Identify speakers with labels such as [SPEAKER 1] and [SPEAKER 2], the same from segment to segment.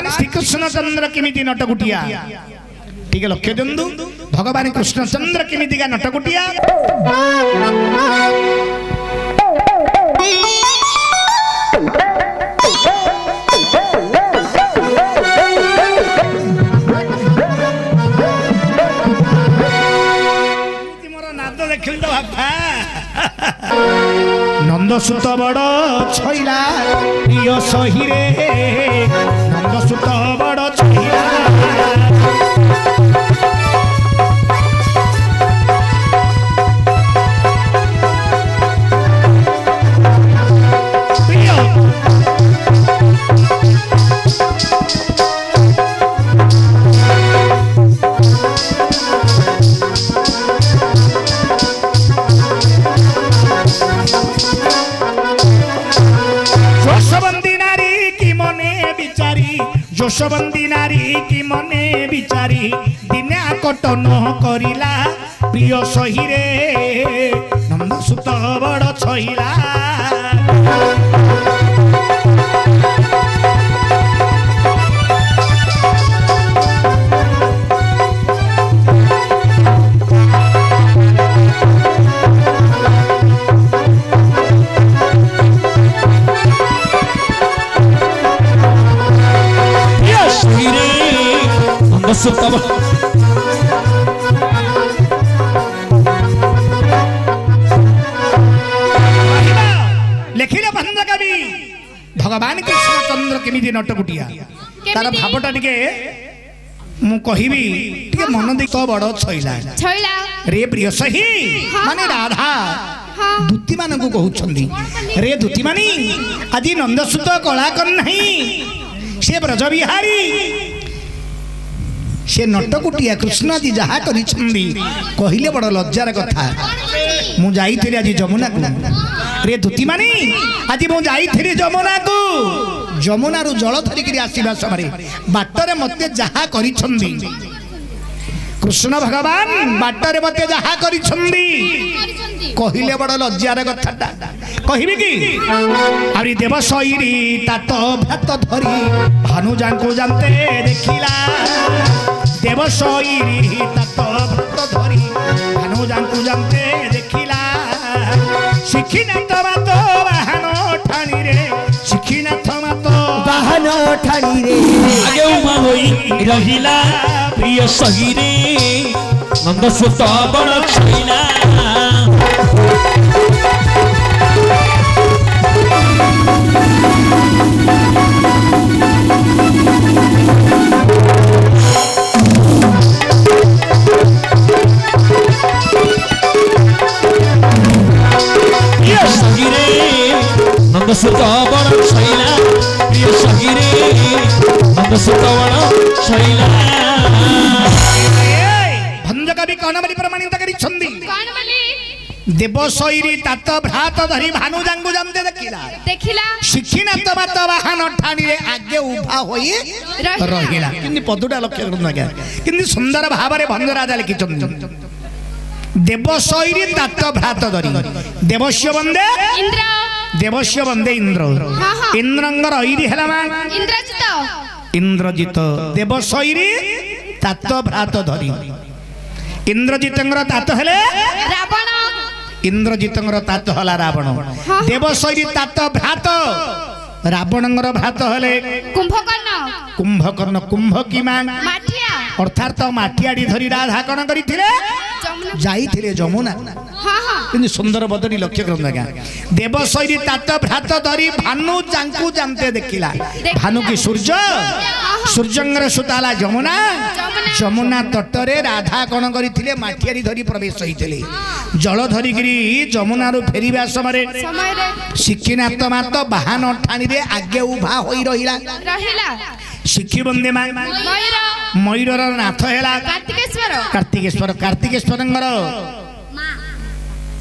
[SPEAKER 1] भगवान श्री कृष्ण चंद्र केमिति नटकुटिया ठीक लक्ष्य दिंतु भगवान कृष्ण चंद्र केमितिका नटकुटिया नंदसुत बड़ छैला प्रिय सही रे नंदसुत बड़ छैला जोशबंदी नारी की मने बिचारी दिने कटन करिला प्रिय सही रे नंदसुत बड़ छैला लिखिले बंद कवि भगवान कृष्ण चंद्र केमिति नटकुटिया तार भावटा टिके मु कहिबी टिके मन दे तो बड़ छैला
[SPEAKER 2] छैला
[SPEAKER 1] रे प्रिय सही माने राधा दूती मान को कहउछंदी रे दूती मानी आदि नंदसुत कला कर नहीं से ब्रज बिहारी से नटकुटिया कृष्ण जी जहा कहले बड़ लज्जार कथा मु जाइथिली आज जमुना को रे दूती मानी आज मु जाइथिली जमुना को जमुना रु जल धरिक आसवा समय बाटरे मते जहा करिछंदी कृष्ण भगवान बाटरे मते जहा करिछंदी कहले बड़ लज्जार कथाटा कहबी कि आरी देव सईरी तात भात धरी भानुजा को जानते देखिला देव सईरी तात भात धरी भानुजा को जानते देखिला शिखिनाथ मात बाहन ठाणी रे शिखिनाथ मात
[SPEAKER 3] बाहन ठाणी रे
[SPEAKER 4] आगे उमा होई रहिला प्रिय सही रे नंदसुत बड़ छैला नंदसुत बड़ छैला प्रिय सही रे नंदसुत बड़ छैला
[SPEAKER 1] भंज कवि कौनमली प्रमाणित करिछंदी देव सईरी तात भ्रात धरी भानुजांगु जानते देखिला शिखिनाथ मात बाहन ठाणी रे आगे उभा होई रहिला किंतु पदुटा लक्ष्य करन आज्ञा किंतु सुंदर भाबरे भंज राजा लिखिछंदी देव सईरी तात भ्रात धरी देवस्य वंदे
[SPEAKER 2] इंद्र
[SPEAKER 1] देवस्य वंदे इंद्र इंद्रंगर ऐरी हेला मा
[SPEAKER 2] इंद्रजित
[SPEAKER 1] इंद्रजित देव सईरी तात भ्रात धरी इंद्रजितंगर तात हेले
[SPEAKER 2] रावण
[SPEAKER 1] इंद्रजितंगर तात हला रावण देव सईरी तात भ्रात रावणंगर भ्रात हेले
[SPEAKER 2] कुंभकर्ण
[SPEAKER 1] कुंभकर्ण कुंभ की मान
[SPEAKER 2] माठिया
[SPEAKER 1] अर्थात माठियाडी धरी राधा कण करिथिले जाइथिले जमुना किंतु सुंदर बदनी लक्ष्य करन लगा देव सईरी तात भ्रात धरी भानु जांकु जानते देखिला भानु की सूर्य सूर्यंगर सुताला जमुना जमुना तटरे राधा कण करिथिले माठियाडी धरी प्रवेश होइथिले जल धरिगिरी जमुना रु फेरिबा समय शिखिनाथ मात बाहन ठाणी रे आगे उभा होई रहिला शिखी बंदे मयूर नाथ हेला
[SPEAKER 2] कार्तिकेश्वर
[SPEAKER 1] कार्तिकेश्वर कार्तिकेश्वरंगर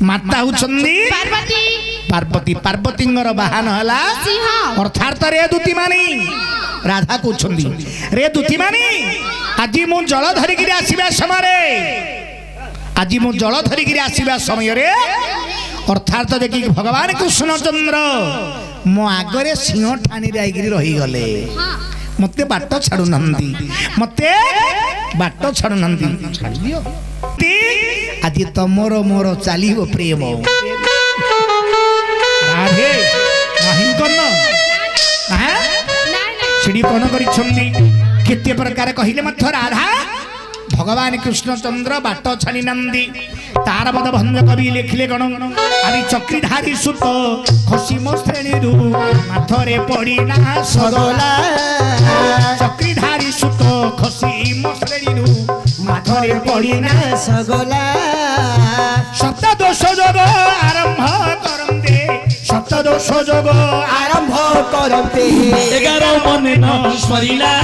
[SPEAKER 1] माता हुचंदी
[SPEAKER 2] पार्वती
[SPEAKER 1] पार्वती पार्वतींगर बाहन हला
[SPEAKER 2] सिंह
[SPEAKER 1] अर्थात रे दूती मानी राधा को छंदी रे दूती मानी आजी मु जल धरिगिरी आसीबा समय रे आजी मु जल धरिगिरी आसीबा समय रे अर्थात देखि भगवान कृष्ण चंद्र मो आगरे सिंह ठाणी रे आइगिरी रही गले मते बाट छाड़ू नंदी मते बाट छाड़ू नंदी छाड़ दियो आज तमरो मोर चालिबो प्रेम राधे नाही करन हां सिडी कोन करी छंदी केते प्रकार कहिले मथ राधा भगवान कृष्णचंद्र बाट छाणी नंदी तार बद भंज कवि लिखले गण आदि चक्रीधारी सुत खसीम श्रेणी रु माथरे पड़ी ना सगला चक्रीधारी सुत खसीम श्रेणी रु माथरे पड़ी ना
[SPEAKER 3] सगला
[SPEAKER 1] सप्त दोष जोग आरंभ करंदे सप्त दोष जोग
[SPEAKER 3] आरंभ करते
[SPEAKER 4] 11 मने न स्मरिला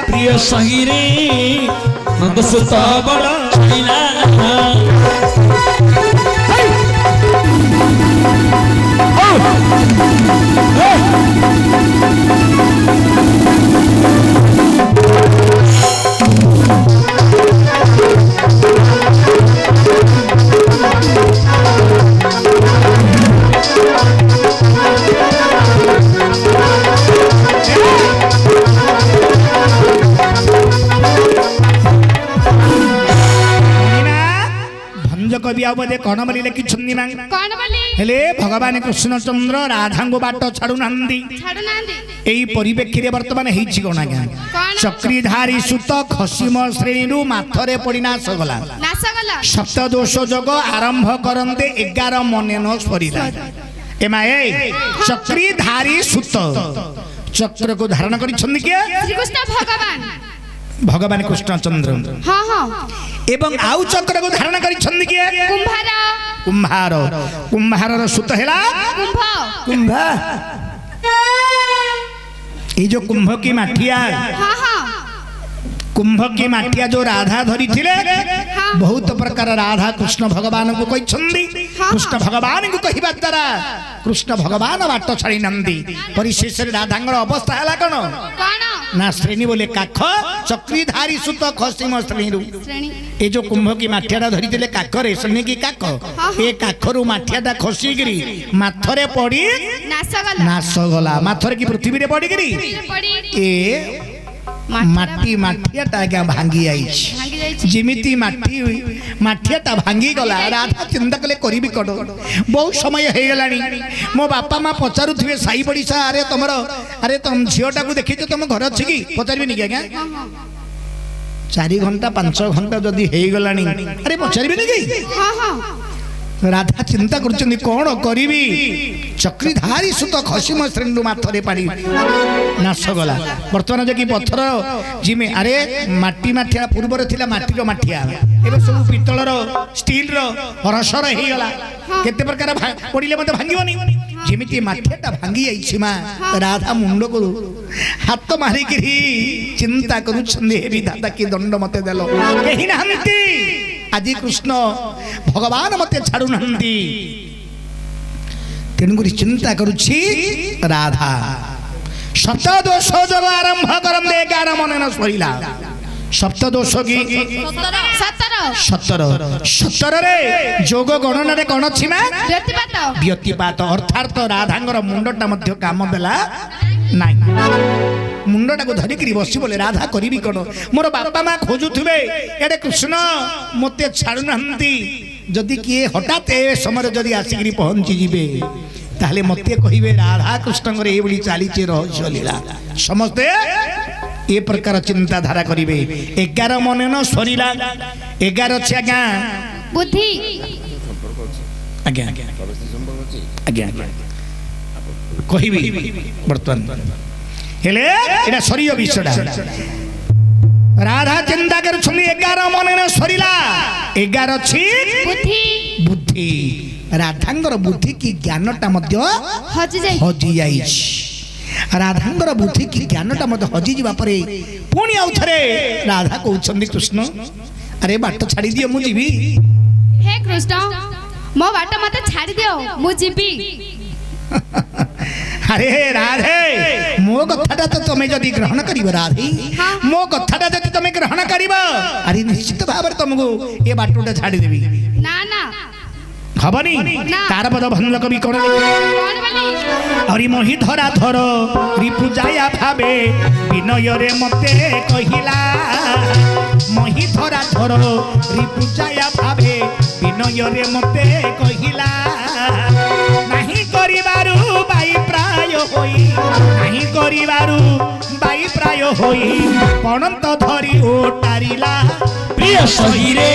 [SPEAKER 4] प्रिय सही रे नंद सुत बड़ छाड़िला
[SPEAKER 1] कवि आबदे कौन बोली लिखी छन्नी मांग
[SPEAKER 2] कौन बोली
[SPEAKER 1] हेले भगवान कृष्णचंद्र राधांगो बाट छाड़ू नांदी
[SPEAKER 2] छाड़ू नांदी
[SPEAKER 1] एई परिप्रेक्षी रे वर्तमान हेछि कोन आज्ञा
[SPEAKER 2] कौन
[SPEAKER 1] चक्रीधारी सुत खसीम श्रेणी रु माथरे पड़िना सगला
[SPEAKER 2] नाश गला
[SPEAKER 1] सप्त दोष जोग आरंभ करंदे 11 मने न स्मरिला एमाए चक्रीधारी सुत चक्र को धारण करि छन्नी के
[SPEAKER 2] श्री कृष्ण भगवान
[SPEAKER 1] भगवान कृष्णचंद्र
[SPEAKER 2] हां हां
[SPEAKER 1] एवं आउ चक्र को धारण करि छन्नी के
[SPEAKER 2] कुंभार
[SPEAKER 1] कुम्हार कुम्हार सुत हेला
[SPEAKER 2] कुंभ
[SPEAKER 3] कुंभ
[SPEAKER 1] ये जो कुंभ की माठिया
[SPEAKER 2] हां हां
[SPEAKER 1] कुंभ की माठिया जो राधा धरी थिले बहुत प्रकार राधा कृष्ण भगवान को कहि छन्दी कृष्ण भगवान को कहिबा द्वारा कृष्ण भगवान बाट छाड़ी नंदी परिशेष राधांगर अवस्था हला कोन
[SPEAKER 2] कौन
[SPEAKER 1] ना श्रेणी बोले काख चक्रीधारी सुत खसीम श्रेणी
[SPEAKER 2] श्रेणी
[SPEAKER 1] ए जो कुंभ की माठियाटा धरी दिले काखरे श्रेणी की काख ए काखरु माठियाटा खसी गिरी माथरे पड़ी
[SPEAKER 2] नाश गला
[SPEAKER 1] नाश गला माथरे की पृथ्वी रे पड़ी गिरी
[SPEAKER 2] पड़ी
[SPEAKER 1] ए माटी माठियाटा आज्ञा भांगी आइछि
[SPEAKER 2] भांगी जाई
[SPEAKER 1] जिमिति माठियाटा भांगी गला राधा चिंता कले करिबी कड बहुत समय हे गलानी मो बापा मां पचारुथिबे साई पड़ीसा अरे तमरो अरे तुम झियोटा को देखिছো तुम घर अछि की पचारबे नि आज्ञा 4 घंटा 5 घंटा जदी हे गलानी अरे पचारबे नि की
[SPEAKER 2] हां हां
[SPEAKER 1] राधा चिंता करछन्ती कोन करिबी चक्रीधारी सुत खसीम श्रेणी माथरे पानी नाश गला वर्तमान जे कि पत्थर जिमे अरे माटी माठिया पूर्वर थिला माटी रो माठिया एबे सब पितल रो स्टील रो रसर हे गला केते प्रकार पडिले मते भांगिबनी जेमिति माठियाटा भांगी आइछि मा राधा मुंड को हाथ मारी गिरी चिंता करूछन्ती हे विधाता की दंड मते देलो केहि नाहंती आज कृष्ण भगवान मते छाड़ू नंदी तेणुकरी चिंता करुछि राधा सप्त दोष जोग आरंभ करंदे 11 मन न स्मरिला सप्त दोष की 17 रे जोग गणना रे कोन अछि मा व्यतिपात अर्थात राधांगर मुंडटा मध्य काम देला नाइ मुंडटा को धरी करी बसी बोले राधा करिबी कोन मोर बापा मां खोजुथुबे एडे कृष्ण मते छाड़ू नहंती जदि किए हठात ए समय जदि आसिकरी पहुंची जिबे ताहले मते कहिबे राधा कृष्ण करे ए बली चालीचे रहस्य लीला समझते ए प्रकार चिंता धारा करिबे 11 मने न सरीला 11 छ आज्ञा
[SPEAKER 2] बुद्धि
[SPEAKER 1] आज्ञा आज्ञा कहिबी वर्तमान हेले एटा सरियो विषयटा राधा चिंता कर छुनी 11 मने न सरीला 11 छी
[SPEAKER 2] बुद्धि
[SPEAKER 1] बुद्धि राधांगर बुद्धि की ज्ञानटा मध्य हजि जाइछि राधांगर बुद्धि की ज्ञानटा मध्य हजि जिबा परे पुणी आउ थरे राधा कहउछन्ती कृष्ण अरे बाट छाड़ी दियो मु जीबी
[SPEAKER 2] हे कृष्ण मो बाट मते छाड़ी दियो मु जीबी
[SPEAKER 1] अरे राधे मो कथाटा तो तमे जदि ग्रहण करिबो राधे मो कथाटा जदि तमे ग्रहण करिबो अरे निश्चित भाबरे तुमको ए बाटोटा छाड़ी देबी
[SPEAKER 2] ना ना
[SPEAKER 1] ହବନି
[SPEAKER 2] ନା।
[SPEAKER 1] ତାର ପଦ ଭଞ୍ଜ କବି କଣ ଲେଖିଲେ?
[SPEAKER 2] କଣ ବୋଲି
[SPEAKER 1] ହରି ମହି ଧରା ଧର ରିପୁ ଯାୟା ଭାବେ ବିନୟରେ ମତେ କହିଲା ମହି ଧରା ଧର ରିପୁ ଯାୟା ଭାବେ ବିନୟରେ ମତେ କହିଲା ନାହିଁ କରିବାରୁ ବାଇ ପ୍ରାୟ ହୋଇ ନାହିଁ କରିବାରୁ ବାଇ ପ୍ରାୟ ହୋଇ ପଣନ୍ତ ଧରି ଓଟାରିଲା
[SPEAKER 4] প্রিয় সহিরে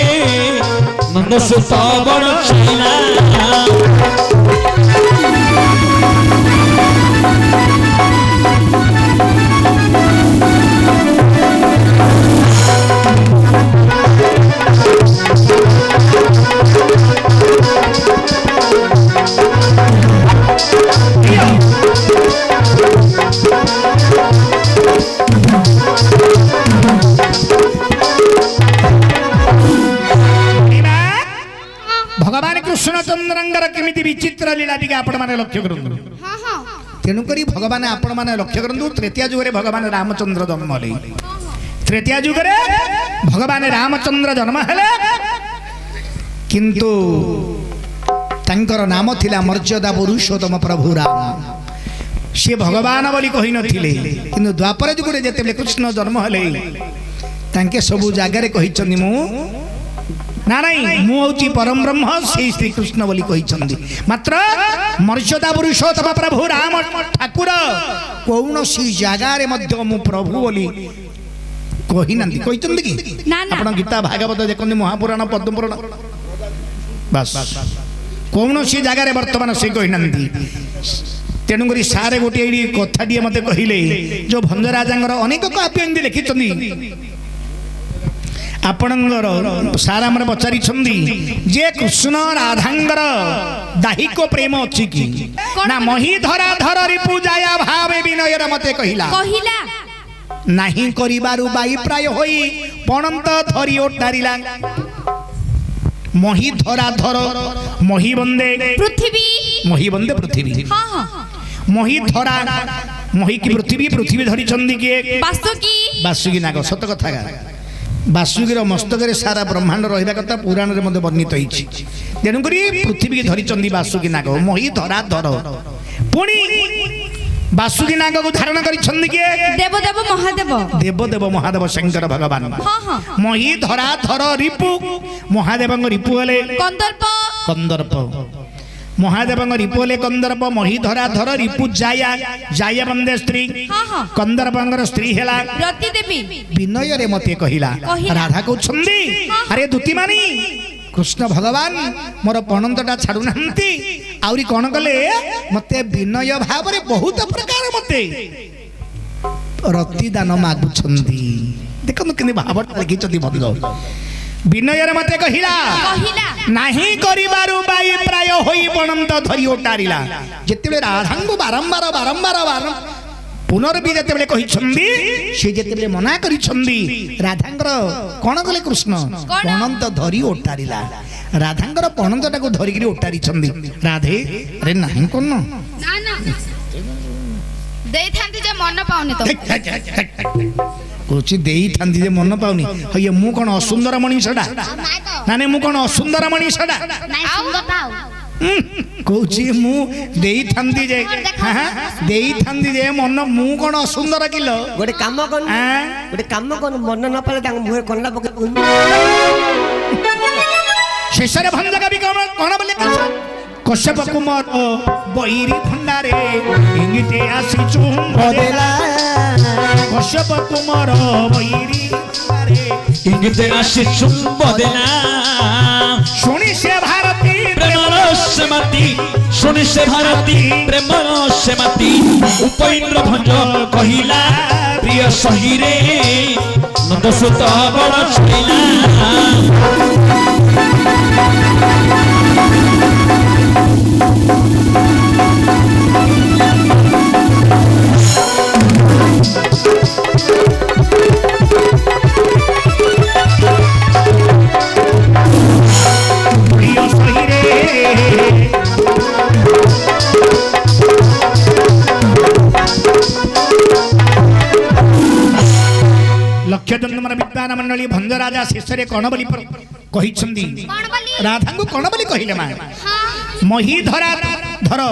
[SPEAKER 4] নন্দ সুত বড় ছিলা
[SPEAKER 1] ଭଗବାନ କୃଷ୍ଣଚନ୍ଦ୍ରଙ୍କର କେମିତି ବିଚିତ୍ର ଲୀଳା ଟିକେ ଆପଣ ମାନେ ଲକ୍ଷ୍ୟ କରନ୍ତୁ
[SPEAKER 2] ହଁ ହଁ
[SPEAKER 1] ତେଣୁକରି ଭଗବାନ ଆପଣ ମାନେ ଲକ୍ଷ୍ୟ କରନ୍ତୁ ତ୍ରେତୟା ଯୁଗରେ ଭଗବାନ ରାମଚନ୍ଦ୍ର ଜନ୍ମ ହେଲେ ତ୍ରେତୟା ଯୁଗରେ ଭଗବାନ ରାମଚନ୍ଦ୍ର ଜନ୍ମ ହେଲେ କିନ୍ତୁ ତାଙ୍କର ନାମ ଥିଲା ମର୍ଯ୍ୟାଦା ପୁରୁଷୋତ୍ତମ ପ୍ରଭୁ ରାମ ସେ ଭଗବାନ ବୋଲି କହିନଥିଲେ କିନ୍ତୁ ଦ୍ୱାପର ଯୁଗରେ ଯେତେବେଳେ କୃଷ୍ଣ ଜନ୍ମ ହେଲେ ତାଙ୍କେ ସବୁ ଜାଗାରେ କହିଛନ୍ତି ମୁଁ ନା ନାଇଁ ମୁଁ ହଉଛି ପରମ ବ୍ରହ୍ମ ସେଇ ଶ୍ରୀକୃଷ୍ଣ ବୋଲି କହିଛନ୍ତି ମାତ୍ର ମର୍ଯ୍ୟାଦା ପୁରୁଷୋତ୍ତମ ପ୍ରଭୁ ରାମ ଠାକୁର କୌଣସି ଜାଗାରେ ମଧ୍ୟ ମୁଁ ପ୍ରଭୁ ବୋଲି କହିନାହାନ୍ତି କହିଛନ୍ତି କି
[SPEAKER 2] ନା, ନା।
[SPEAKER 1] ଆପଣ ଗୀତା ଭାଗବତ ଦେଖନ୍ତି ମହାପୁରାଣ ପଦ୍ମପୁରାଣ ବାସ୍ କୌଣସି ଜାଗାରେ ବର୍ତ୍ତମାନ ସେ କହିନାହାନ୍ତି ତେଣୁକରି ସାରେ ଗୋଟିଏ ଏଇଠି କଥାଟିଏ ମତେ କହିଲେ ଯୋଉ ଭଞ୍ଜରାଜାଙ୍କର ଅନେକ କାବ୍ୟ ଏମିତି ଲେଖିଛନ୍ତି ଆପଣଙ୍କର ସାର୍ ଆମର ପଚାରିଛନ୍ତି ଯେ କୃଷ୍ଣ ରାଧାଙ୍କର ଦାହିକ ପ୍ରେମ ଅଛି କି ନା ମହି ଧରା ଧର ରିପୁ ଯାୟା ଭାବେ ବିନୟରେ ମତେ କହିଲା
[SPEAKER 2] କହିଲା
[SPEAKER 1] ନାହିଁ କରିବାରୁ ବାଇ ପ୍ରାୟ ହୋଇ ପଣନ୍ତ ଧରି ଓଟାରିଲା ମହି ଧରା ଧର ମହି ବନ୍ଦେ
[SPEAKER 2] ପୃଥିବୀ
[SPEAKER 1] ମହି ବନ୍ଦେ ପୃଥିବୀ
[SPEAKER 2] ହଁ ହଁ
[SPEAKER 1] ମହି ଧରା ମହି କି ପୃଥିବୀ ପୃଥିବୀ ଧରିଛନ୍ତି କିଏ
[SPEAKER 2] ବାସୁକି
[SPEAKER 1] ବାସୁକି ନାଗ ସତ କଥା ବାସୁକୀର ମସ୍ତକରେ ସାରା ବ୍ରହ୍ମାଣ୍ଡ ରହିବା କଥା ପୁରାଣରେ ମଧ୍ୟ ବର୍ଣ୍ଣିତ ହେଇଛି ତେଣୁକରି ପୃଥିବୀକି ଧରିଛନ୍ତି ବାସୁକୀ ନାଗ ମହି ଧରା ଧର ପୁଣି ବାସୁକୀ ନାଗକୁ ଧାରଣ କରିଛନ୍ତି କିଏ
[SPEAKER 2] ଦେବଦେବ ମହାଦେବ
[SPEAKER 1] ଦେବଦେବ ମହାଦେବ ଶଙ୍କର ଭଗବାନ
[SPEAKER 2] ହଁ ହଁ
[SPEAKER 1] ମହି ଧରା ଧର ରିପୁ ମହାଦେବଙ୍କ ରିପୁ ହେଲେ
[SPEAKER 2] କନ୍ଦର୍ପ
[SPEAKER 1] କନ୍ଦର୍ପ ମହାଦେବଙ୍କ ରିପୁ ହେଲେ କନ୍ଦର୍ପ ମହି ଧରା ଧର ରିପୁ ଯାୟା ଯାୟା ବନ୍ଦେ ସ୍ତ୍ରୀ
[SPEAKER 2] ହଁ ହଁ
[SPEAKER 1] କନ୍ଦର୍ପଙ୍କର ସ୍ତ୍ରୀ ହେଲା
[SPEAKER 2] ରତି ଦେବୀ
[SPEAKER 1] ବିନୟରେ ମତେ କହିଲା ରାଧା କହୁଛନ୍ତି ଆରେ ଦୁତିମାନି କୃଷ୍ଣ ଭଗବାନ ମୋର ପଣନ୍ତଟା ଛାଡୁନାହାନ୍ତି ଆହୁରି କଣ କଲେ ମତେ ବିନୟ ଭାବରେ ବହୁତ ପ୍ରକାର ମତେ ରତି ଦାନ ମାଗୁଛନ୍ତି ଦେଖନ୍ତୁ କେମିତି ଭାବଟା ଲେଖିଛନ୍ତି ବନ୍ଧ ବିନୟରେ ମତେ କହିଲା
[SPEAKER 2] କହିଲା
[SPEAKER 1] ନାହିଁ କରିବାରୁ ବାଇ ପ୍ରାୟ ହୋଇ ପଣନ୍ତ ଧରି ଓଟାରିଲା ଯେତେବେଳେ ରାଧାଙ୍କୁ ବାରମ୍ବାର ପୁନର୍ବି ଯେତେବେଳେ କହିଛନ୍ତି ସେ ଯେତେବେଳେ ମନା କରିଛନ୍ତି ରାଧାଙ୍କର କଣ କଲେ କୃଷ୍ଣ ପଣନ୍ତ ଧରି ଓଟାରିଲା ରାଧାଙ୍କର ପଣନ୍ତଟାକୁ ଧରିକିରି ଓଟାରିଛନ୍ତି ରାଧେ ଆରେ ନାହିଁ କଣ
[SPEAKER 2] ନା ନା ଦେଇଥାନ୍ତି ଯେ ମନ ପାଉନି ତ
[SPEAKER 1] କହୁଛି ଦେଇଥାନ୍ତି ଯେ ମନ ପାଉନି ହଇଏ ମୁଁ କଣ ଅସୁନ୍ଦର ମଣିଷଟା ନା ମୁଁ କଣ ଅସୁନ୍ଦର ମଣିଷଟା କହୁଛି ମୁଁ ଦେଇଥାନ୍ତି ଯେ ଦେଇଥାନ୍ତି ଯେ ମନ ମୁଁ କଣ ଅସୁନ୍ଦର କିଲ
[SPEAKER 3] ଗୋଟେ କାମ କରୁ ମନ ନ ପାଇଲେ ତାଙ୍କ ମୁହଁରେ କନା ପକେଇ
[SPEAKER 1] ଶେଷରେ ଭଞ୍ଜ କବି କଣ ବୋଲି କଶ୍ୟପ କୁମାର ବୈରୀ ଭଣ୍ଡାରେ ଇଙ୍ଗିତେ ଆସି ଚୁମ୍ବଦେଲା କଶ୍ୟପ କୁମାର ବୈରୀ ଭଣ୍ଡାରେ
[SPEAKER 4] ইঙ্গিতে আসি চুম্ব দেনা
[SPEAKER 1] শুনি সে ভারতী
[SPEAKER 4] প্রেমর সেমাতি শুনি সে ভারতী প্রেমর সেমাতি উপেন্দ্র ভঞ্জ কহিলা প্রিয় সহিরে নন্দসুত বড় ছইলা
[SPEAKER 1] ଲକ୍ଷ୍ୟ ଚନ୍ଦ୍ରମର ବିଦ୍ୱାନ ମଣ୍ଡଳୀ ଭଞ୍ଜରାଜା ଶେଷରେ କଣ ବୋଲି କହିଛନ୍ତି
[SPEAKER 2] କଣ ବୋଲି
[SPEAKER 1] ରାଧାଙ୍କୁ କଣ ବୋଲି କହିଲେ ମା
[SPEAKER 2] ହଁ
[SPEAKER 1] ମହି ଧରା ଧର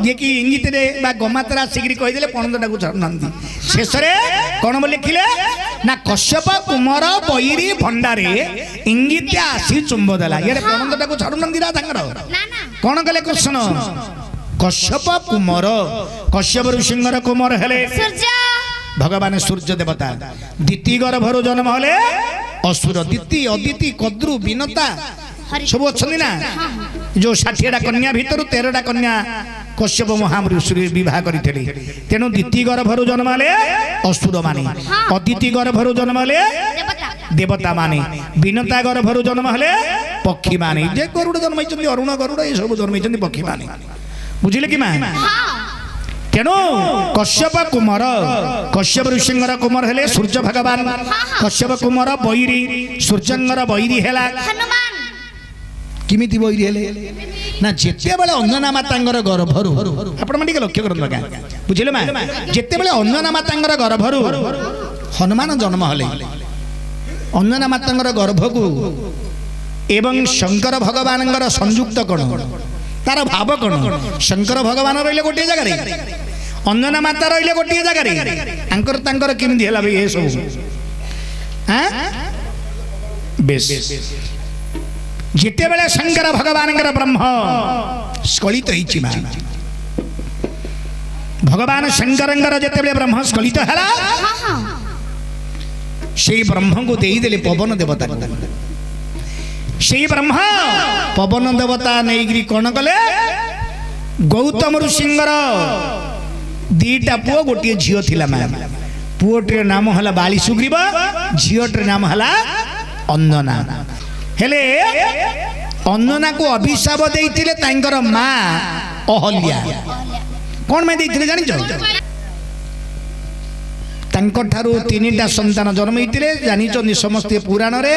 [SPEAKER 1] ଯିଏ କି ଇଙ୍ଗିତରେ ବା ଗମାତ୍ରା ଆସିକିରି କହିଦେଲେ ପଣନ୍ଦଟାକୁ ଛାଡୁନାହାନ୍ତି ଶେଷରେ କଣ ବୋଲି ଲେଖିଲେ ନା କଶ୍ୟପ କୁମର ବୈରୀ ଭଣ୍ଡାରେ ଇଙ୍ଗିତ ଆସି ଚୁମ୍ବ ଦେଲା ଇଆଡେ ପଣନ୍ଦଟାକୁ ଛାଡୁନାହାନ୍ତି ରାଧାଙ୍କର
[SPEAKER 2] ନା ନା
[SPEAKER 1] କଣ କଲେ କୃଷ୍ଣ କଶ୍ୟପ କୁମର କଶ୍ୟପ ଋଷିଙ୍କର କୁମର ହେଲେ
[SPEAKER 2] ସୂର୍ଯ୍ୟ
[SPEAKER 1] ଭଗବାନ ସୂର୍ଯ୍ୟ ଦେବତା ଦିତି ଗର୍ଭରୁ ଜନ୍ମ ହେଲେ ଅସୁର ଦିତି ଅଦିତି କଦ୍ରୁ ବିନତା ସବୁ ଅଛନ୍ତି ନା ଯୋଉ 60ଟା କନ୍ୟା ଭିତରୁ 13ଟା କନ୍ୟା କଶ୍ୟପ ମହାମୃଷି ବିବାହ କରିଥିଲେ ତେଣୁ ଦିତି ଗର୍ଭରୁ ଜନ୍ମ ହେଲେ ଅସୁର ମାନେ ଅଦିତି ଗର୍ଭରୁ ଜନ୍ମ ହେଲେ
[SPEAKER 2] ଦେବତା
[SPEAKER 1] ଦେବତା ମାନେ ବିନତା ଗର୍ଭରୁ ଜନ୍ମ ହେଲେ ପକ୍ଷୀ ମାନେ ଯେ ଗରୁଡ଼ ଜନ୍ମ ହେଇଛନ୍ତି ଅରୁଣ ଗରୁଡ଼ ଏ ସବୁ ଜନ୍ମ ହେଇଛନ୍ତି ପକ୍ଷୀ ମାନେ ବୁଝିଲେ କି ମା
[SPEAKER 2] ହଁ
[SPEAKER 1] ତେଣୁ କଶ୍ୟପ କୁମର କଶ୍ୟପ ଋଷିଙ୍କର କୁମର ହେଲେ ସୂର୍ଯ୍ୟ ଭଗବାନ କଶ୍ୟପ କୁମର ବୈରୀ ସୂର୍ଯ୍ୟଙ୍କର ବୈରୀ ହେଲା
[SPEAKER 2] ହନୁମାନ
[SPEAKER 1] କେମିତି ବୈରୀ ହେଲେ ନା ଯେତେବେଳେ ଅଞ୍ଜନା ମାତାଙ୍କର ଗର୍ଭରୁ ଆପଣ ଟିକେ ଲକ୍ଷ୍ୟ କରନ୍ତୁ ଆଜ୍ଞା ବୁଝିଲେ ମା ଯେତେବେଳେ ଅଞ୍ଜନା ମାତାଙ୍କର ଗର୍ଭରୁ ହନୁମାନ ଜନ୍ମ ହେଲେ ଅଞ୍ଜନା ମାତାଙ୍କର ଗର୍ଭକୁ ଏବଂ ଶଙ୍କର ଭଗବାନଙ୍କର ସଂଯୁକ୍ତ କଣ ତାର ଭାବ କଣ ଶଙ୍କର ଭଗବାନ ରହିଲେ ଗୋଟିଏ ଜାଗାରେ ଅଞ୍ଜନା ମାତା ରହିଲେ ଗୋଟିଏ ଜାଗାରେ ତାଙ୍କର କେମିତି ହେଲା ଭାଇ ଏ ସବୁ ବେଶ ଯେତେବେଳେ ଶଙ୍କର ଭଗବାନଙ୍କର ବ୍ରହ୍ମ ସ୍ଖଳିତ ହେଇଛି ମା ଭଗବାନ ଶଙ୍କରଙ୍କର ଯେତେବେଳେ ବ୍ରହ୍ମ ସ୍ଖଳିତ ହେଲା
[SPEAKER 2] ହଁ ହଁ
[SPEAKER 1] ସେଇ ବ୍ରହ୍ମଙ୍କୁ ଦେଇଦେଲେ ପବନ ଦେବତା ସେଇ ବ୍ରହ୍ମ ପବନ ଦେବତା ନେଇକିରି କଣ କଲେ ଗୌତମ ଋଷିଙ୍କର ଦିଟା ପୁଅ ଗୋଟିଏ ଝିଅ ଥିଲା ମା ପୁଅଟିର ନାମ ହେଲା ବାଳି ସୁଗ୍ରୀବ ଝିଅଟିର ନାମ ହେଲା ଅଞ୍ଜନା ହେଲେ ଅଞ୍ଜନାକୁ ଅଭିଶାପ ଦେଇଥିଲେ ତାଙ୍କର ମା ଅହଲ୍ୟା କଣ ପାଇଁ ଦେଇଥିଲେ ଜାଣିଛ ତାଙ୍କ ଠାରୁ 3ଟା ସନ୍ତାନ ଜନ୍ମ ହେଇଥିଲେ ଜାଣିଛନ୍ତି ସମସ୍ତେ ପୁରାଣରେ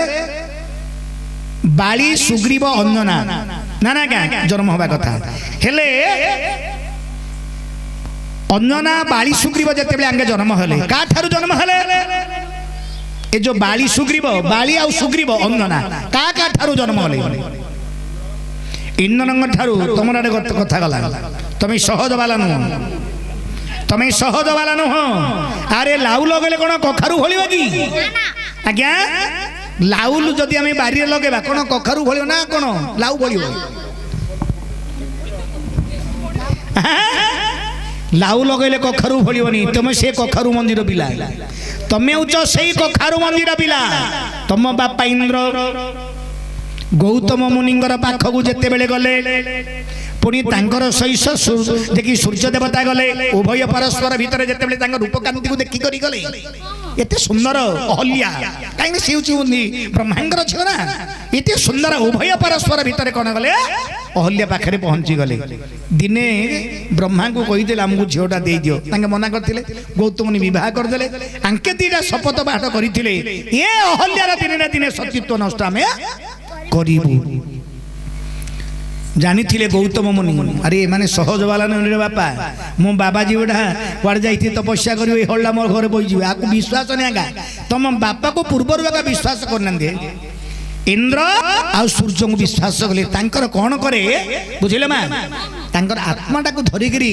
[SPEAKER 1] ବାଳି ସୁଗ୍ରୀବ ଅଞ୍ଜନା ନା ନା ଜନ୍ମ ହବା କଥା ହେଲେ ଅଞ୍ଜନା ବାଳି ସୁଗ୍ରୀବ ଯେତେବେଳେ ଆଙ୍ଗେ ଜନ୍ମ ହେଲେ କା ଠାରୁ ଜନ୍ମ ହେଲେ ଏ ଯୋଉ ବାଳି ସୁଗ୍ରୀବ ବାଳି ଆଉ ସୁଗ୍ରୀବ ଅଞ୍ଜନା କା ଠାରୁ ଜନ୍ମ ହେଲେ ଇନ୍ଦ୍ରଙ୍କ ଠାରୁ ତମର ଆଡେ କଥା ଗଲା ତମେ ସହଜ ବାଲା ନୁହଁ ତମେ ସହଜ ବାଲା ନୁହଁ ଆରେ ଲାଉ ଲଗେଇଲେ କଣ କଖାରୁ ଫଳିବ କି ଆଜ୍ଞା ଲାଉଲ ଯଦି ଆମେ ବାରିରେ ଲଗେଇବା କଣ କଖାରୁ ଫଳିବ ନା କଣ ଲାଉ ଫଳିବ ଲାଉ ଲଗେଇଲେ କଖାରୁ ଫଳିବନି ତମେ ସେ କଖାରୁ ମଞ୍ଜିର ପିଲା ତମେ ହଉଛ ସେଇ କଖାରୁ ମଞ୍ଜିର ପିଲା ତମ ବାପା ଇନ୍ଦ୍ର ଗୌତମ ମୁନିଙ୍କର ପାଖକୁ ଯେତେବେଳେ ଗଲେ ପୁଣି ତାଙ୍କର ଶୈଶ ଦେଖି ସୂର୍ଯ୍ୟ ଦେବତା ଗଲେ ଉଭୟ ପରସ୍ପର ଭିତରେ ଯେତେବେଳେ ତାଙ୍କ ରୂପକାନ୍ତିକୁ ଦେଖି କରି ଗଲେ ଏତେ ସୁନ୍ଦର ଅହଲ୍ୟା କାହିଁକି ସେ ହେଉଛି ବ୍ରହ୍ମାଙ୍କର ଝିଅ ନା ଏତେ ସୁନ୍ଦର ଉଭୟ ପରସ୍ପର ଭିତରେ କଣ ଗଲେ ଅହଲ୍ୟା ପାଖରେ ପହଞ୍ଚି ଗଲେ ଦିନେ ବ୍ରହ୍ମାଙ୍କୁ କହିଥିଲେ ଆମକୁ ଝିଅଟା ଦେଇଦିଅ ତାଙ୍କେ ମନା କରିଥିଲେ ଗୌତମୁନି ବିବାହ କରିଦେଲେ ଆଙ୍କେ ଦିଟା ଶପଥ ପାଠ କରିଥିଲେ ଏ ଅହଲ୍ୟାର ଦିନେ ନା ଦିନେ ସତୀତ୍ୱ ନଷ୍ଟ ଆମେ କରିବୁ ଜାଣିଥିଲେ ଗୌତମ ମୁନି ଆରେ ଏମାନେ ସହଜ ବାଲା ନରେ ବାପା ମୋ ବାବାଜୀ ଗୋଟା କୁଆଡେ ଯାଇଥିବେ ତପସ୍ୟା କରିବେ ଏଇ ହଳା ମୋର ଘରେ ବସିଯିବେ ଆକୁ ବିଶ୍ୱାସ ନାହିଁ ଆଜ୍ଞା ତମ ବାପାକୁ ପୂର୍ବରୁ ଆଜ୍ଞା ବିଶ୍ୱାସ କରିନାହାନ୍ତି ଇନ୍ଦ୍ର ଆଉ ସୂର୍ଯ୍ୟଙ୍କୁ ବିଶ୍ୱାସ କଲେ ତାଙ୍କର କଣ କରେ ବୁଝିଲେ ମା ତାଙ୍କର ଆତ୍ମାଟାକୁ ଧରିକିରି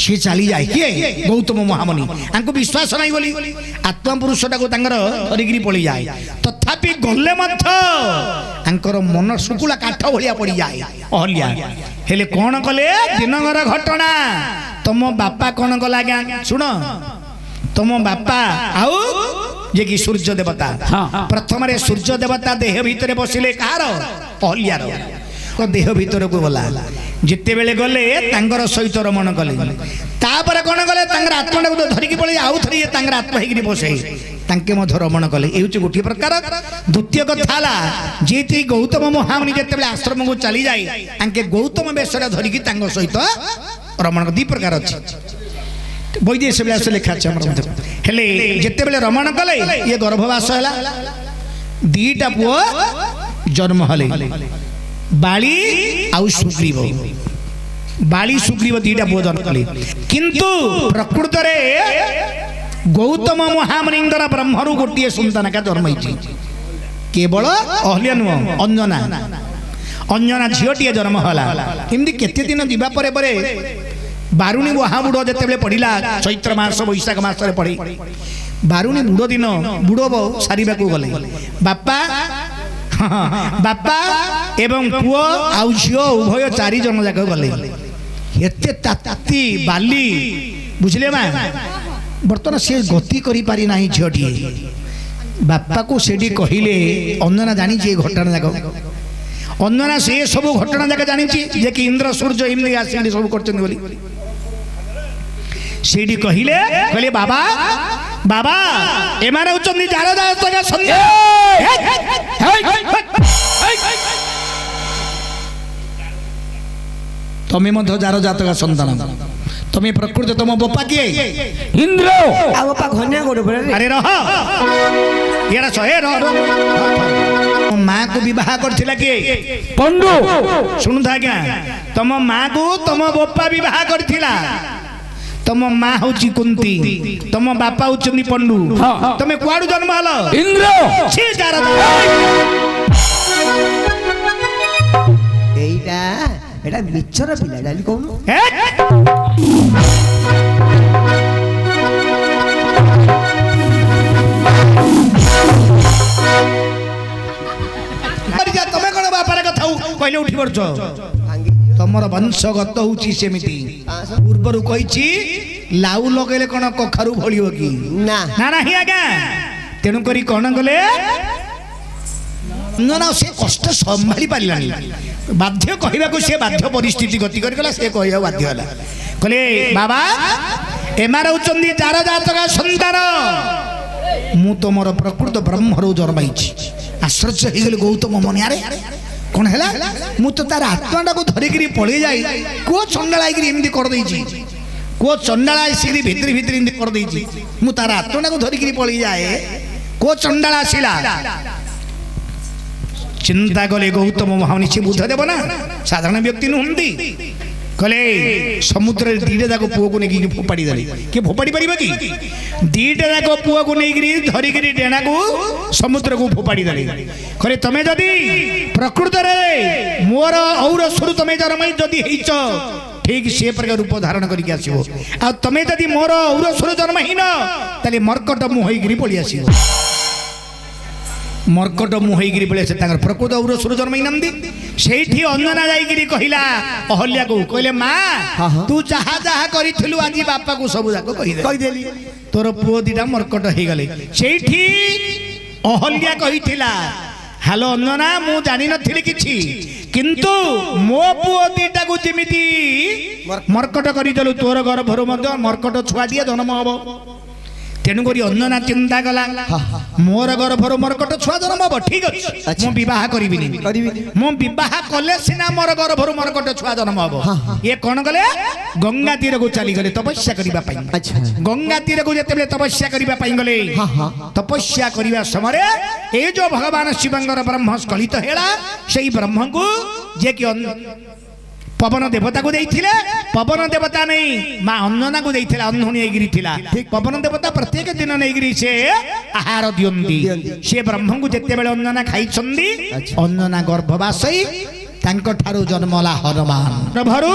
[SPEAKER 1] ସିଏ ଚାଲିଯାଏ କିଏ ଗୌତମ ମହାମୁନି ତାଙ୍କୁ ବିଶ୍ୱାସ ନାହିଁ ବୋଲି ଆତ୍ମା ପୁରୁଷଟାକୁ ତାଙ୍କର ଧରିକିରି ପଳେଇଯାଏ ତଥାପି ଗଲେ ମଧ୍ୟ ତାଙ୍କର ମନ ଶୁକୁଲା କାଠ ଭଳିଆ ପଡ଼ିଯାଏ ଅହଲ୍ୟା ହେଲେ କଣ କଲେ ଦିନକର ଘଟଣା ତମ ବାପା କଣ କଲା ଆଜ୍ଞା ଶୁଣ ତମ ବାପା ଆଉ ଯେ କି ସୂର୍ଯ୍ୟ ଦେବତା ପ୍ରଥମରେ ସୂର୍ଯ୍ୟ ଦେବତା ଦେହ ଭିତରେ ବସିଲେ କାହାର ଅହଲ୍ୟାର ଦେହ ଭିତରକୁ ଗଲା ଯେତେବେଳେ ଗଲେ ତାଙ୍କର ସହିତ ରମଣ କଲେ ତାପରେ କଣ କଲେ ତାଙ୍କର ଆତ୍ମାଟାକୁ ଧରିକି ପଳେଇ ଆଉ ଥରେ ତାଙ୍କର ଆତ୍ମା ହେଇକିରି ବସେ ତାଙ୍କେ ମଧ୍ୟ ରମଣ କଲେ ଏ ହେଉଛି ଗୋଟିଏ ପ୍ରକାର ଦ୍ୱିତୀୟ କଥା ହେଲା ଯେହେତୁ ଗୌତମ ମହାମୁନି ଯେତେବେଳେ ଆଶ୍ରମକୁ ଚାଲିଯାଏ ତାଙ୍କେ ଗୌତମ ବେଶରେ ଧରିକି ତାଙ୍କ ସହିତ ରମଣ ଦି ପ୍ରକାର ଅଛି ବୈଦେଶ ବ୍ୟାସ ଲେଖା ଅଛି ଆମର ହେଲେ ଯେତେବେଳେ ରମଣ କଲେ ଇଏ ଗର୍ଭବାସ ହେଲା ଦିଟା ପୁଅ ଜନ୍ମ ହେଲେ ବାଳି ଆଉ ସୁଗ୍ରୀବ ବାଳି ସୁଗ୍ରୀବ ଦିଟା ପୁଅ ଜନ୍ମ କଲେ କିନ୍ତୁ ପ୍ରକୃତରେ ଗୌତମ ମହାମୁନିଙ୍କର ବ୍ରହ୍ମରୁ ଗୋଟିଏ ସନ୍ତାନ ଜନ୍ମ ହେଇଛି केवल अहल्या नुह अंजना अंजना झीटीए जन्म होला एमती केते दिन जीवा परे परे बारुणी महाबुड़ जिते पड़ा चैत्र मास बैशाख मास पड़े बारुणी बुड़ दिन बुड़ सारे गले बापा बापा एवं पुओ आउ झील उभय 4 जन जाक गले एते ताती बाली बुझले मा बर्तमान से गति करी पारि नाही झीटी बापा को सेठी कहले अंजना जानी घटना जाक अंजना से सब घटना जाक जानी जे कि इंद्र सूर्य एमती आसी सब कर सेठी कहले कहले बाबा बाबा एमारे उचंदी जार जातका संध्या तमे मध्य जार जातका संतान तमे प्रकृति तुम बापा किए
[SPEAKER 4] इंद्र
[SPEAKER 3] आ बापा घन्या गोड़ पड़े
[SPEAKER 1] अरे रह येरा सहे रह माँ को विवाह करथिला के
[SPEAKER 4] पंडु
[SPEAKER 1] सुनु था क्या तुम माँ को तुम बापा विवाह करथिला तुम माँ होची कुंती तुम बापा होचंदी पंडु तमे कुआडू जन्म हलो
[SPEAKER 4] इंद्र
[SPEAKER 1] छी जार
[SPEAKER 3] एटा एटा मिचर पिला डाली कोन
[SPEAKER 1] तमे कौन बापार कथा कहले उठी पड़छ तमर वंशगत होची सेमिति पूर्वरु कहिछि लाउ लगेले कोन कखारु भलियो कि
[SPEAKER 3] ना
[SPEAKER 1] ना नाही आगा तेनु करी कोन गले ना से कष्ट संभाली पारिलानी बाध्य कहबाकू से बाध्य परिस्थिति गति करगला से कहया बाध्य होला कहले बाबा एमार उचंदी 4 जातका संतान मु तमर प्रकृत ब्रह्मरु जन्माइछि आश्चर्य हे गेल गौतम मन यारे कौन है मु तो तार आत्माटा को धरिकी पलि जाए को चंडाला एमती कर देछि को चंडाला आसिक भितरी भितरी एमती कर देछि मु तार आत्माटा को धरिकी पलि जाए को चंडाला आसिला चिंता कले गौतम महामुनि से बुझ देव ना साधारण व्यक्ति नुहंती कले समुद्र दीटे जाक पुओ को नहीं फोपाड़ी देले किए फोपाड़ी पार कि दीटे जाक पुओ को नहीं धरिक डेणा को समुद्र को फोपाड़ी देले कहे तमें जदि प्रकृत मोर और सुरु तमें जन्म जदि हेच ठीक से प्रकार रूप धारण करके आसो आ तमें जदि मोर और सुरु जन्म हीन ताले मर्कट मुहैगिरी पलि आसो मर्कट मुहैगिरी पलि आसे प्रकृत और सुरु जन्म हीनंदी सेठी अंजना जाइगिरी कहिला अहल्या को कहले माँ तू जहा जहा करिथिलु आजी बापा को सब जाक कहिदेली तोर पुओ दीटा मर्कट हे गले सेठी अहल्या कहिथिला हेलो अंजना मु जानि नथिली किछि किंतु मो पुओ दीटा को जेमिति मर्कट करिदेलु तोर गर्भरु मध्य मर्कट छुआटिया जन्म हबो तेणुक अंजना चिंता कला मोर गर्भर मर्कट छुआ जन्म हम ठीक अच्छे मु बह करी मु बह कले सीना मोर गर्भर मर्कट छुआ जन्म हम ये कौन कले गंगा तीर को चली गले तपस्या करने गंगा तीर को जिते तपस्या करने गले तपस्या करने समय ये जो भगवान शिवंगर ब्रह्म स्खलित है से ब्रह्म को जे कि पवन देवता को देइथिले पवन देवता नहीं माँ अंजना को देइथिला अंधुनी एगिरी थिला पवन देवता प्रत्येक दिन नेगिरी से आहार दियंती से ब्रह्म को जेते बेले अंजना खाइछंदी अंजना गर्भवासई तांको ठारू जन्मला हनुमान प्रभु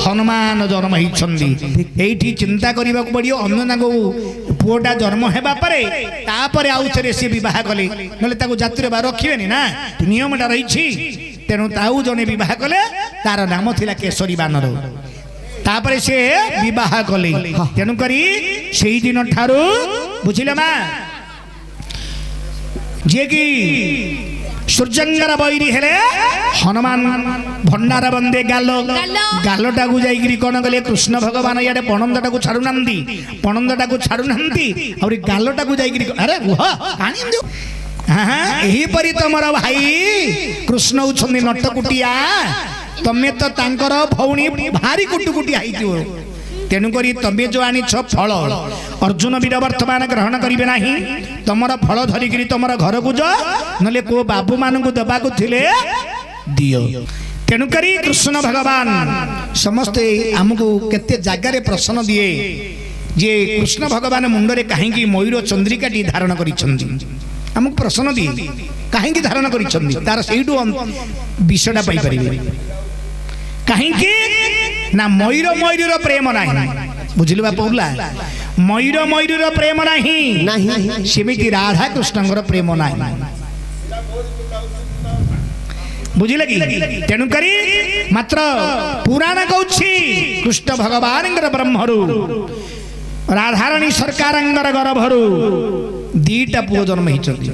[SPEAKER 1] हनुमान जन्म होइछंदी एठी चिंता करिबा को पड़ियो अंजना को पुओटा जन्म हेबा परे तापरे आउ थरे से विवाह कले नले ताको जात्रे बा रखिबेनी ना नियमटा रहिछि तेणु ताऊ जने विवाह कले तार नाम थिला केशरी बानर तापरे से विवाह कले तेणु करी सेई दिन ठारू बुझिले मा जे कि सूर्यंगर बैरी हेले हनुमान भंडार बंदे गालो गालोटा को जाइगिरी कोन गले कृष्ण भगवान याडे पणंदटा को छाडू नांदी पणंदटा को छाडू नांदी और गालोटा को जाइगिरी अरे ओह पानी दे हाँ यही परी तमर भाई कृष्ण उछंदी नटकुटिया तमे तो तांकर भौणी भारी कुटुकुटी हाइथिबो तेणु करी तमे जो आनी छ फल अर्जुन वीर वर्तमान ग्रहण करिवे नाही तमर फल धरिकी तमर घर को जा नले को बाबू मान को दबा को थिले दियो तेणु करी कृष्ण भगवान समस्त हमको केते जागारे प्रश्न दिए जे कृष्ण भगवान मुंडरे कहीं मयूर चंद्रिका टी धारण करिछंदी ଆମକୁ ପ୍ରଶ୍ନ ଦିଏ କାହିଁକି ଧାରଣ କରିଛନ୍ତି ତାର ସେଇଠୁ ବିଷୟଟା ପାଇପାରିବେ କାହିଁକି ନା ମୟୂର ମୟୂରର ପ୍ରେମ ନାହିଁ ବୁଝିଲୁ ବା ପଉଲା ମୟୂର ମୟୂରର ପ୍ରେମ ନାହିଁ ସେମିତି ରାଧା କୃଷ୍ଣଙ୍କର ପ୍ରେମ ନାହିଁ ବୁଝିଲେ କି ତେଣୁକରି ମାତ୍ର ପୁରାଣ କହୁଛି କୃଷ୍ଣ ଭଗବାନଙ୍କର ବ୍ରହ୍ମରୁ ରାଧାରାଣୀ ସରକାରଙ୍କର ଗର୍ଭରୁ ଦିଟା ପୁଅ ଜନ୍ମ ହେଇଛନ୍ତି